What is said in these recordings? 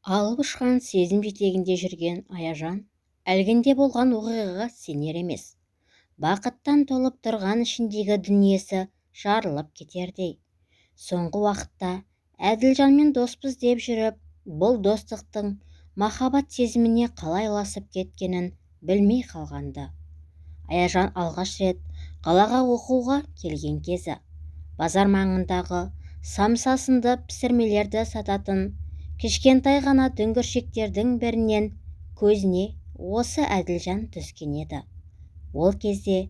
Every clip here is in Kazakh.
Алып ұшқан сезім жетегінде жүрген Аяжан әлгінде болған оқиғаға сенер емес. Бақыттан толып тұрған ішіндегі дүниесі жарылып кетердей. Соңғы уақытта Әділжанмен доспыз деп жүріп, бұл достықтың махаббат сезіміне қалай ұласып кеткенін білмей қалғанды. Аяжан алғаш рет қалаға оқуға келген кезі базар маңындағы самсасынды пісірмелерді сататын кішкентай ғана дүңгіршектердің бірінен көзіне осы Әділжан түскен еді. Ол кезде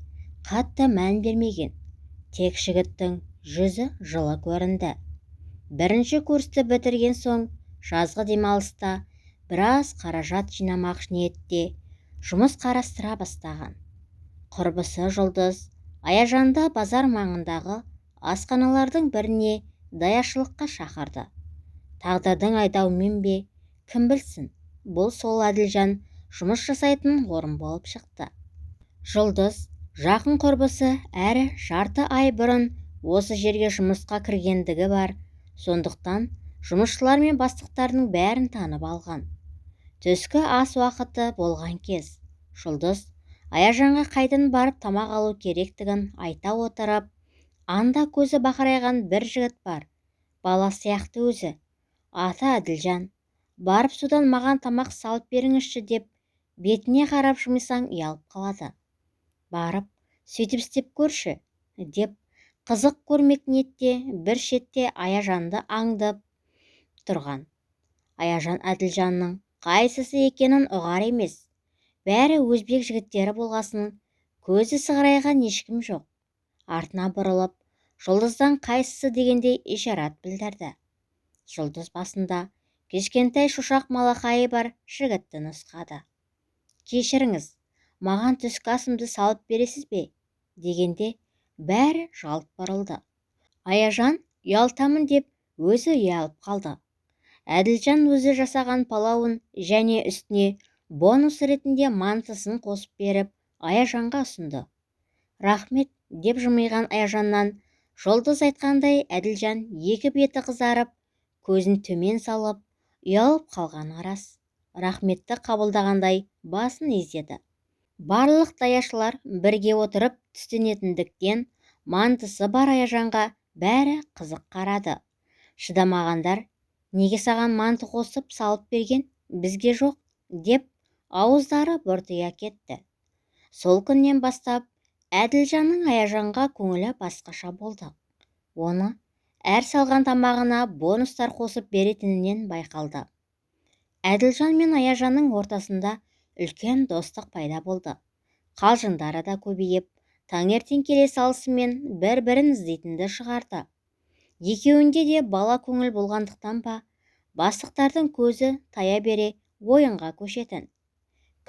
қатты мән бермеген, тек жігіттің жүзі жылы көрінді. Бірінші курсты бітірген соң жазғы демалыста біраз қаражат жинамақ ниетте жұмыс қарастыра бастаған. Құрбысы Жұлдыз Аяжанды базар маңындағы асханалардың біріне даяшылыққа шақырды. Тағдырдың айдауымен бе, кім білсін, бұл сол Әділжан жұмыс жасайтын орын болып шықты. Жұлдыз жақын құрбысы әрі жарты ай бұрын осы жерге жұмысқа кіргендігі бар, сондықтан жұмысшылар мен бастықтардың бәрін танып алған. Түскі ас уақыты болған кез Жұлдыз Аяжанға қайдан барып тамақ алу керектігін айта отырып, анда көзі бақырайған бір жігіт бар, бала сияқты өзі. Аты Әділжан, барып судан маған тамақ салып беріңізші деп бетіне қарап жымисаң ұялып қалады. Барып, сөйтіп істеп көрші, деп қызық көрмек ниетте бір шетте Аяжанды аңдып тұрған. Аяжан Әділжанның қайсысы екенін ұғар емес. Бәрі өзбек жігіттері болғасын, көзі сығырайған ешкім жоқ. Артына бұрылып, Жұлдыздан қайсысы дегендей ишарат білдірді. Жұлдыз басында кішкентай шошақ малақайы бар жігітті нұсқады. Кешіріңіз, маған түскі асымды салып бересіз бе? Дегенде бәрі жалт бұрылды. Аяжан ұялтамын деп өзі ұялып қалды. Әділжан өзі жасаған палауын және үстіне бонус ретінде мантысын қосып беріп Аяжанға ұсынды. Рахмет деп жымиған Аяжаннан Жұлдыз айтқандай Әділжан екі беті қызарып, көзін төмен салып, ұялып қалғаны рас. Рахметті қабылдағандай басын изеді. Барлық даяшылар бірге отырып түстенетіндіктен мантысы бар Аяжанға бәрі қызық қарады. Шыдамағандар, неге саған манты қосып салып берген, бізге жоқ, деп ауыздары бұртия кетті. Сол күннен бастап Әділжанның Аяжанға көңілі басқаша болды. Оны әр салған тамағына бонустар қосып беретінінен байқалды. Әділжан мен Аяжанның ортасында үлкен достық пайда болды. Қалжыңдары да көбейіп, таңертең келе салысымен бір-бірін іздейтінді шығарды. Екеуінде де бала көңіл болғандықтан ба, бастықтардың көзі тая бере ойынға көшетін.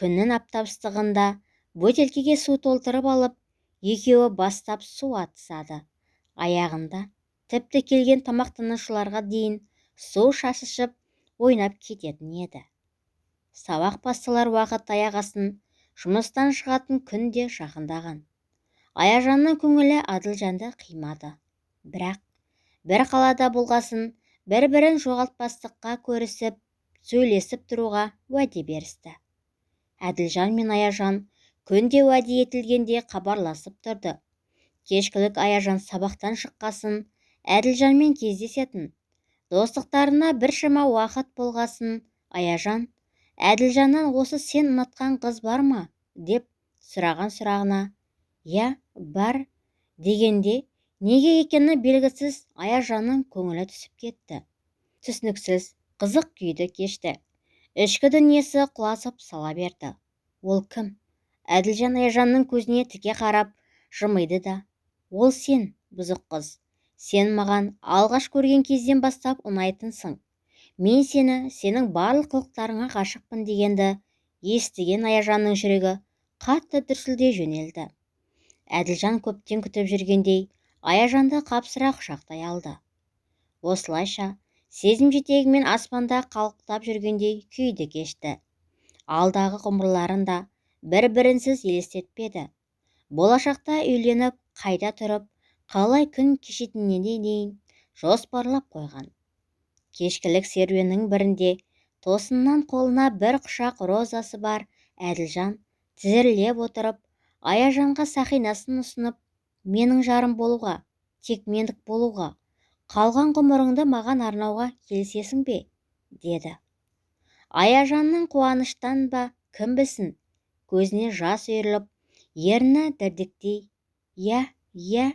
Күннің аптап ыстығында бөтелкеге су толтырып алып, екеуі бастап су атысады. Аяғында тіпті келген тамақтанушыларға дейін су шашышып ойнап кететін еді. Сабақ басталар уақыт аяғасын, жұмыстан шығатын күн де жақындаған. Аяжанның көңілі Әділжанды қимады. Бірақ бір қалада болғасын, бір-бірін жоғалтпастыққа көрісіп, сөйлесіп тұруға уәде берісті. Әділжан мен Аяжан күнде уәде етілгенде хабарласып тұрды. Кешкілік Аяжан сабақтан шыққасын, Әділжанмен кездесетін. Достықтарына біршама уақыт болғасын, Аяжан Әділжаннан осы сен ұнатқан қыз бар ма? Деп сұраған сұрағына, я, бар, дегенде неге екені белгісіз Аяжанның көңілі түсіп кетті. Түсініксіз қызық күйді кешті. Ішкі дүниесі құлазып сала берді. Ол кім? Әділжан Аяжанның көзіне тіке қарап жымиды да, ол сен, бұзық қыз. Сен маған алғаш көрген кезден бастап ұнайтынсың. Мен сенің барлық қылықтарыңа ғашықпын дегенді естіген Аяжанның жүрегі қатты дүрсілдей жөнелді. Әділжан көптен күтіп жүргендей Аяжанды қапсыра құшақтай алды. Осылайша сезім жетегімен аспанда қалықтап жүргендей күйді кешті. Алдағы ғұмырларында бір-бірінсіз елестетпеді. Болашақта үйленіп, қайда тұрып, қалай күн кешетініне дейін жоспарлап қойған. Кешкілік серуеннің бірінде Тосыннан қолына бір құшақ розасы бар Әділжан тізерлеп отырып, Аяжанға сақинасын ұсынып, менің жарым болуға, тек мендік болуға, қалған ғұмырыңды маған арнауға келісесің бе? деді. Аяжанның қуаныштан ба, кім білсін, көзіне жас үйіріліп, ерні дірдектей, иә,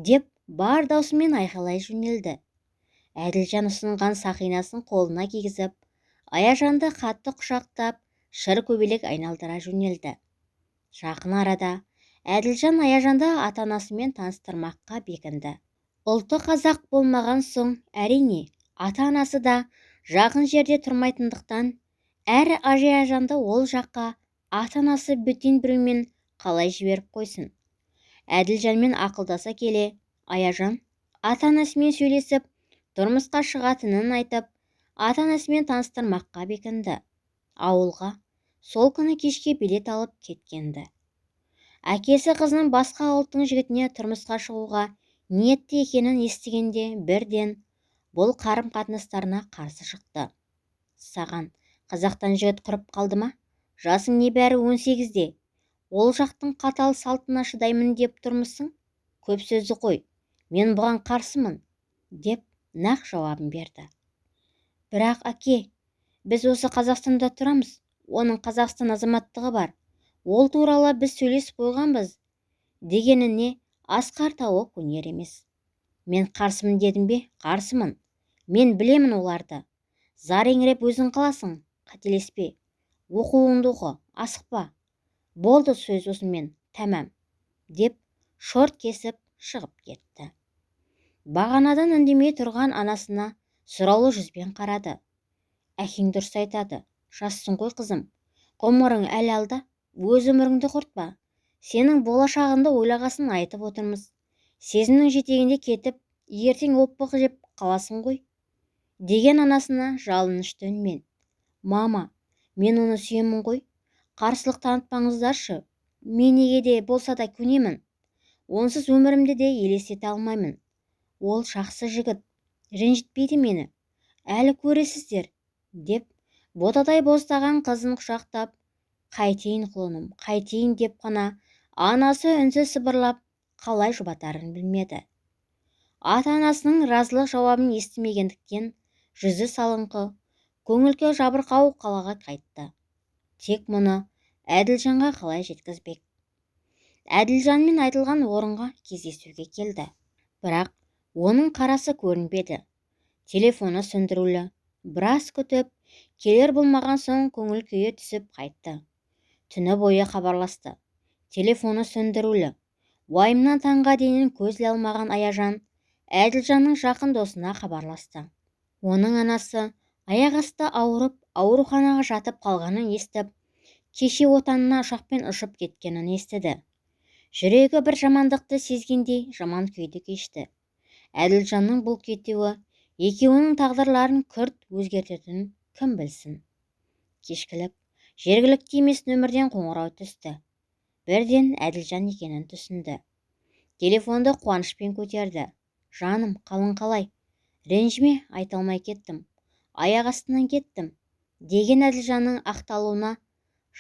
деп бар даусымен айқайлай жөнелді. Әділжан ұсынған сақинасын қолына кигізіп, Аяжанды қатты құшақтап, шыр көбелек айналдыра жөнелді. Жақын арада Әділжан Аяжанды ата-анасымен таныстырмаққа бекінді. Ұлты қазақ болмаған соң, әрине, ата-анасы да жақын жерде тұрмайтындықтан, әрі Аяжанды ол жаққа ата-анасы бөтен біреумен қалай жіберіп қойсын. Әділжанмен ақылдаса келе, Аяжан ата-анасымен сөйлесіп, тұрмысқа шығатынын айтып, ата-анасымен таныстырмаққа бекінді. Ауылға сол күні кешке билет алып кеткенді. Әкесі қызының басқа ұлттың жігітіне тұрмысқа шығуға ниетті екенін естігенде бірден бұл қарым-қатынастарына қарсы шықты. Саған қазақтан жігіт құрып қалды ма? Жасың небәрі 18-де. Ол жақтың қатал салтына шыдаймын деп тұрмысың? Көп сөзді қой, мен бұған қарсымын, деп нақ жауабын берді. Бірақ әке, біз осы Қазақстанда тұрамыз, оның Қазақстан азаматтығы бар, ол туралы біз сөйлесіп қойғанбыз, дегеніне Асқар тауы көнер емес. Мен қарсымын дедім бе? Қарсымын. Мен білемін оларды. Зар еңіреп өзің қаласың, қателеспе. Оқуыңды оқы, асықпа. Болды сөз осымен, тәмам, деп шорт кесіп шығып кетті. Бағанадан үндемей тұрған анасына сұраулы жүзбен қарады. Әкең дұрыс айтады, жассың ғой қызым, ғұмырың әлі алда, өз өміріңді құртпа. Сенің болашағыңды ойлағасын айтып отырмыз. Сезімнің жетегінде кетіп, ертең опық жеп қаласың ғой, деген анасына жалынышты үнмен. Мама, мен оны сүйемін ғой, қарсылық танытпаңыздаршы, мен неге де болса да көнемін. Онсыз өмірімді де елестете алмаймын. Ол жақсы жігіт, ренжітпейді мені. Әлі көресіздер, деп ботадай боздаған қызын құшақтап, қайтейін құлыным, қайтейін деп қана анасы үнсіз сыбырлап, қалай жұбатарын білмеді. Ата-анасының разылық жауабын естімегендіктен жүзі салыңқы, көңілге жабырқау қалаға қайтты. Тек мұны Әділжанға қалай жеткізбек? Әділжанмен айтылған орынға кездесуге келді. Бірақ оның қарасы көрінбеді. Телефоны сөндірулі. Біраз күтіп, келер болмаған соң көңіл күйе түсіп қайтты. Түні бойы хабарласты. Телефоны сөндірулі. Уайымнан таңға дейін көз іле алмаған Аяжан Әділжанның жақын досына хабарласты. Оның анасы аяқ асты ауырып, ауруханаға жатып қалғанын естіп, кеше отанына ұшақпен ұшып кеткенін естіді. Жүрегі бір жамандықты сезгендей жаман күйді кешті. Әділжанның бұл кетуі екеуінің тағдырларын күрт өзгертетінін кім білсін. Кешкілік жергілікті емес нөмірден қоңырау түсті. Бірден Әділжан екенін түсінді. Телефонды қуанышпен көтерді. Жаным, қалың қалай? Ренжіме, айта алмай кеттім. Аяқ астынан кеттім, деген Әділжанның ақталуына,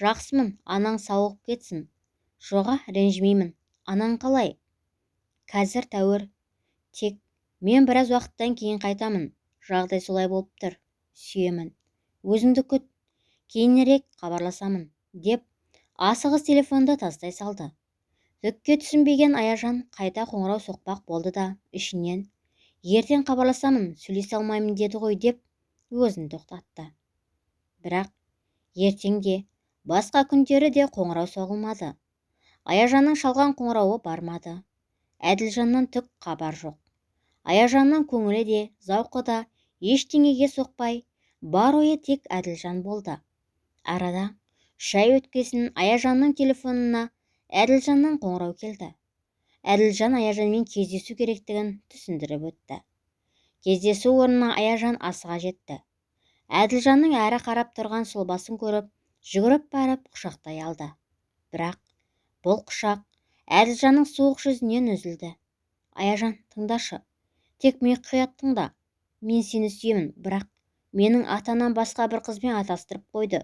жақсымын, анаң сауығып кетсін. Жоға, ренжімеймін. Анаң қалай? Қазір тәуір. Тек мен біраз уақыттан кейін қайтамын. Жағдай солай болып тұр. Сүйемін. Өзіңді күт. Кейінірек хабарласамын, деп асығыс телефонды тастай салды. Түкке түсінбеген Аяжан қайта қоңырау соқпақ болды да, ішінен ертең хабарласамын, сөйлесе алмаймын деді ғой деп өзін тоқтатты. Бірақ ертең де, басқа күндері де қоңырау соғылмады. Аяжанның шалған қоңырауы бармады. Әділжаннан түк хабар жоқ. Аяжанның көңілі де, зауқы да ештеңеге соқпай, бар ойы тек Әділжан болды. Арада 3 ай өткесін Аяжанның телефонына Әділжаннан қоңырау келді. Әділжан Аяжанмен кездесу керектігін түсіндіріп өтті. Кездесу орнына Аяжан асыға жетті. Әділжанның әрі қарап тұрған сұлбасын көріп, жүгіріп барып құшақтай алды. Бірақ бұл құшақ Әділжанның суық жүзінен үзілді. Аяжан, тыңдашы, тек мұқият тыңда. Мен сені сүйемін, бірақ Менің ата-анам басқа бір қызбен атастырып қойды.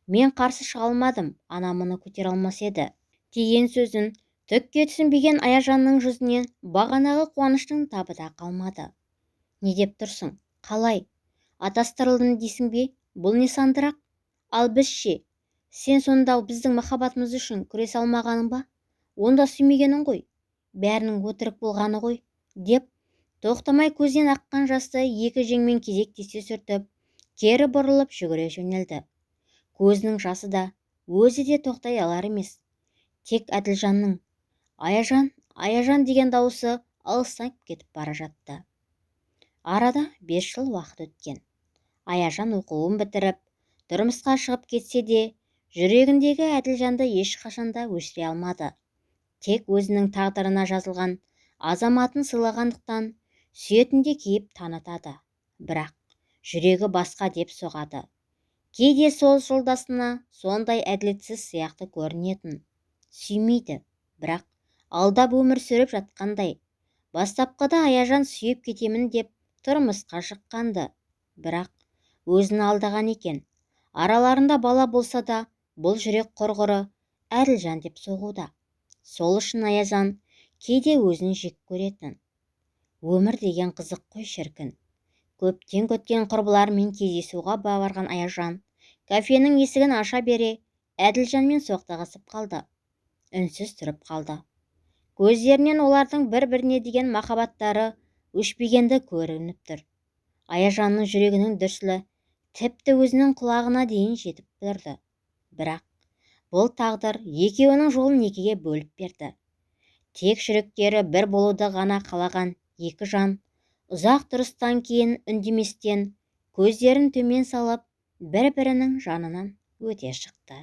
Мен қарсы шыға алмадым, анам мұны көтере алмас еді. Деген сөзін түкке түсінбеген Аяжанның жүзінен бағанағы қуаныштың табы да қалмады. Не деп тұрсың? Қалай? Атастырылдың дейсің бе? Бұл не сандырақ? Ал біз ше? Сен сонда біздің махаббатымыз үшін күресе алмағаның ба? Онда сүймегенің ғой. Бәрінің өтірік болғаны ғой, деп тоқтамай көзден аққан жасты екі жеңмен кезектесе сүртіп, кері бұрылып жүгіре жөнелді. Көзінің жасы да, өзі де тоқтай алар емес. Тек Әділжанның «Аяжан, Аяжан» деген дауысы алыстап кетіп бара жатты. Арада 5 жыл уақыт өткен. Аяжан оқуын бітіріп, тұрмысқа шығып кетсе де, жүрегіндегі Әділжанды ешқашанда өшіре алмады. Тек өзінің тағдырына жазылған азаматын сыйлағандықтан сүйетінде кейіп танытады. Бірақ жүрегі басқа деп соғады. Кейде сол жолдасына сондай әділетсіз сияқты көрінетін. Сүймейді, бірақ алдап өмір сүріп жатқандай. Бастапқыда Аяжан сүйіп кетемін деп тұрмысқа шыққанды. Бірақ өзін алдаған екен. Араларында бала болса да, бұл жүрек құрғыры Әділжан деп соғуда. Сол үшін Аяжан кейде өзін жек көретін. Өмір деген қызық қой шіркін. Көптен көткен құрбыларымен кездесуге барған Аяжан кафенің есігін аша бере Әділжанмен соқтығысып қалды. Үнсіз тұрып қалды. Көздерінен олардың бір-біріне деген махаббаттары өшпегенді көрініп тұр. Аяжанның жүрегінің дүрсілі тіпті өзінің құлағына дейін жетіп тұрды. Бірақ бұл тағдыр екеуінің жолын екіге бөліп берді. Тек жүректері бір болуды ғана қалаған екі жан ұзақ тұрыстан кейін үндеместен көздерін төмен салып бір-бірінің жанынан өте шықты.